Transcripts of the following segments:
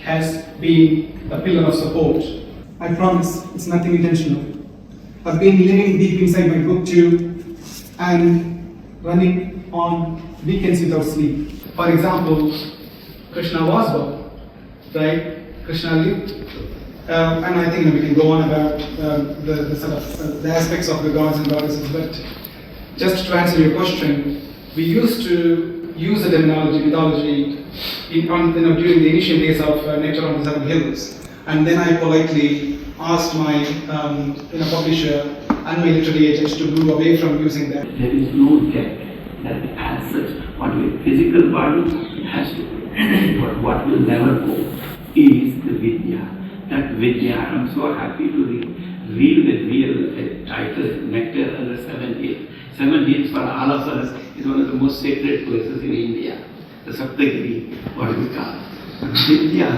has been a pillar of support. I promise it's nothing intentional. I've been living deep inside my book too and running on weekends without sleep. For example, Krishna was born, right? Krishna lived. And I think we can go on about the sort of the aspects of the gods and goddesses, but just to answer your question, we used to use the terminology, mythology, during the initial days of Nectar on the Seven Hills, and then I politely asked my publisher and my literary agents to move away from using that. There is no depth that as such, what with physical body has to, but what will never go is the Vidya. That Vidya, I'm so happy to read the real title, Nectar and the Seven Hills. Seven Hills for all of us is one of the most sacred places in India. The Saptagiri, what we call. Vidya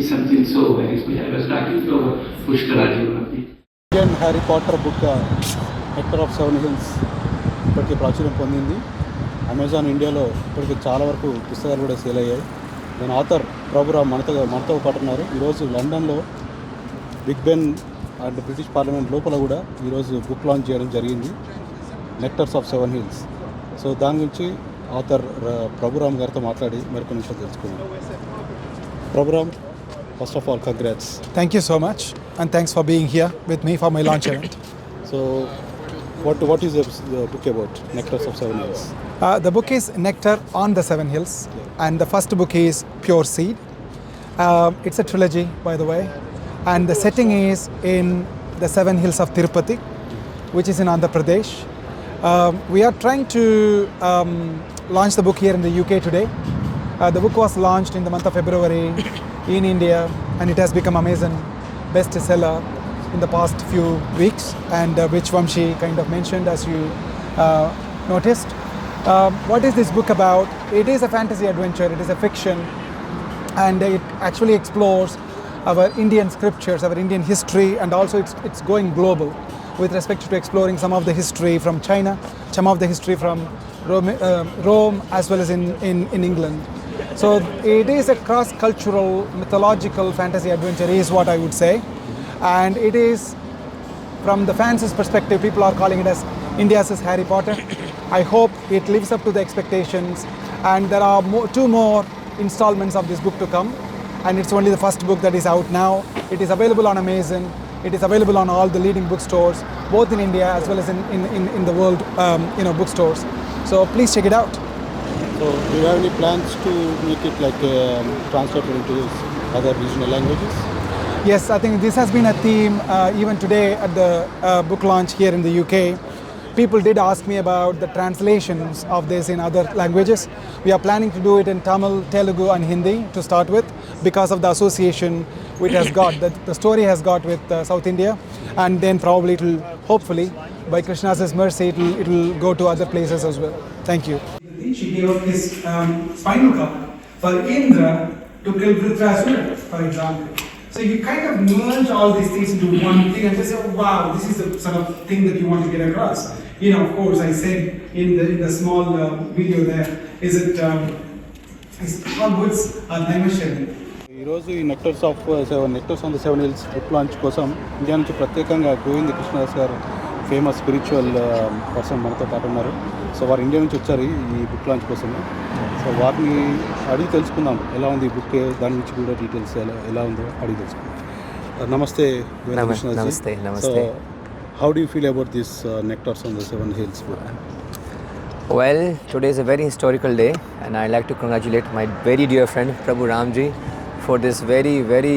is something so very special. I was talking to Pushkaraji, one of the Indian Harry Potter book, Nectar of Seven Hills, ఇప్పటికీ ప్రాచుర్యం పొందింది. Amazon ఇండియాలో ఇప్పటికీ చాలా వరకు పుస్తకాలు కూడా sale అయ్యాయి. దాని ఆథర్ ప్రభురామ్ మనతో పాటు ఉన్నారు. ఈరోజు లండన్లో Big Ben and British Parliament లోపల కూడా ఈరోజు బుక్ లాంచ్ చేయడం జరిగింది, Nectars of Seven Hills. So దాని గురించి ఆథర్ ప్రభురామ్ గారితో మాట్లాడి మరికొన్ని విషయాలు తెలుసుకున్నాం. Prabhuram, first of all congrats. Thank you so much, and thanks for being here with me for my launch event. So what is the book about, Nectars of Seven Hills? The book is Nectar on the Seven Hills, and the first book is Pure Seed. It's a trilogy, by the way, and the setting is in the Seven Hills of Tirupati, which is in Andhra Pradesh. We are trying to launch the book here in the UK today. The book was launched in the month of February in India, and it has become Amazon bestseller in the past few weeks, and which Vamshi kind of mentioned, as you noticed. What is this book about? It is a fantasy adventure, it is a fiction, and it actually explores our Indian scriptures, our Indian history, and also it's going global with respect to exploring some of the history from China, some of the history from Rome, as well as in England. So it is a cross-cultural, mythological fantasy adventure is what I would say. And it is, from the fans' perspective, people are calling it as India's Harry Potter. I hope it lives up to the expectations, and there are two more installments of this book to come, and it's only the first book that is out now. It is available on Amazon. It is available on all the leading bookstores, both in India as well as in the world, bookstores. So please check it out. So do you have any plans to make it like translated into other regional languages? Yes, I think this has been a theme even today at the book launch here in the UK. People did ask me about the translations of this in other languages. We are planning to do it in Tamil, Telugu and Hindi to start with, because of the association it has got, that the story has got with South India, and then probably it will, hopefully, by Krishna's mercy, it will go to other places as well. Thank you. She gave up his spinal cord for Indra to kill Dhritarashtra, for example. So you kind of merge all these things into one thing and just say, oh, wow, this is the sort of thing that you want to get across. Of course, I said in the small video there, is all words are dimensional. ఈరోజు ఈ Nectars on the Seven Hills book launch కోసం India నుంచి ప్రత్యేకంగా గోవింద్ కృష్ణదాస్ గారు, famous spiritual person మనతో పాటు ఉన్నారు. So వారు ఇండియా నుంచి వచ్చారు ఈ బుక్ లాంచ్ కోసం. సో వారిని అడిగి తెలుసుకుందాం ఎలా ఉంది ఈ బుక్, దాని నుంచి కూడా డీటెయిల్స్ ఎలా ఉందో అడిగి తెలుసుకుందాం. నమస్తే. Namaste. How do you feel about this Nectars on the Seven Hills book? Well, today is a very historical day, and I'd like to congratulate my very dear friend Prabhu Ramji for this very, very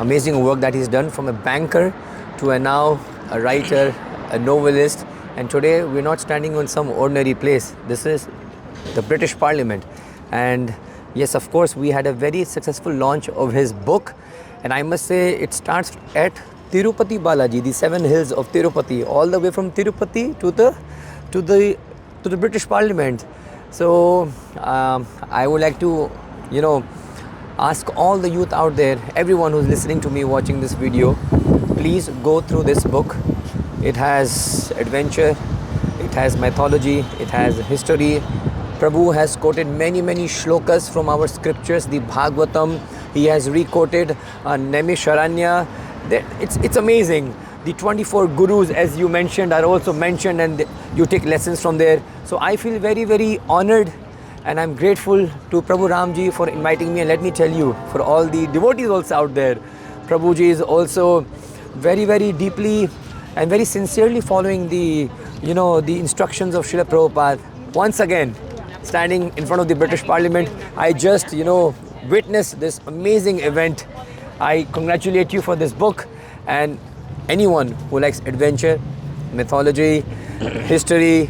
amazing work that he's done, from a banker to now a writer, a novelist, and today we're not standing on some ordinary place. This is the British Parliament, and yes, of course, we had a very successful launch of his book, and I must say it starts at Tirupati Balaji, the Seven Hills of Tirupati, all the way from Tirupati to the British Parliament. So I would like to, ask all the youth out there, everyone who's listening to me, watching this video, please go through this book. It has adventure, it has mythology, it has history. Prabhu has quoted many shlokas from our scriptures, the Bhagavatam, He has re-quoted Naimisharanya. It's amazing. The 24 gurus, as you mentioned, are also mentioned, and you take lessons from there. So I feel very, very honored, and I'm grateful to Prabhu Ramji for inviting me. And let me tell you, for all the devotees also out there, Prabhuji is also very, very deeply and very sincerely following the instructions of Srila Prabhupada. Once again, standing in front of the British Parliament, I just, witnessed this amazing event. I congratulate you for this book, and anyone who likes adventure, mythology, history,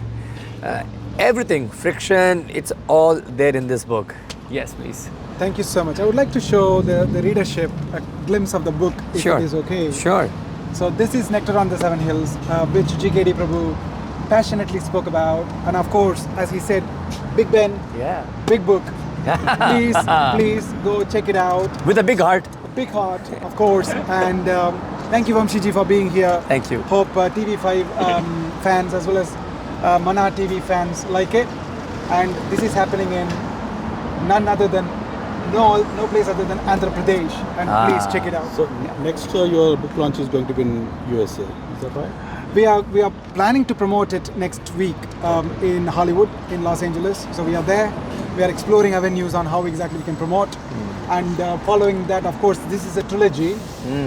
everything, friction, it's all there in this book. Yes, please. Thank you so much. I would like to show the readership a glimpse of the book, if Sure. it is okay. Sure. So this is Nectar on the Seven Hills, which GKD Prabhu passionately spoke about. And of course, as he said, Big Ben, Yeah. big book. Please go check it out. With a big heart. Big heart, of course. And thank you, Vamshiji, for being here. Thank you. Hope TV5 fans as well as manatv fans like it. And this is happening in none other than no place other than Andhra Pradesh. And please check it out. So next your book launch is going to be in USA. Is that right? We are planning to promote it next week in Hollywood, in Los Angeles. So we are there. We are exploring avenues on how exactly we can promote. And following that, of course, this is a trilogy.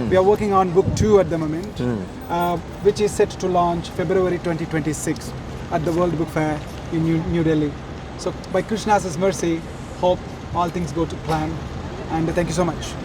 We are working on book 2 at the moment, which is set to launch February 2026 at the World Book Fair in New Delhi. So by Krishna's mercy, hope all things go to plan. And thank you so much.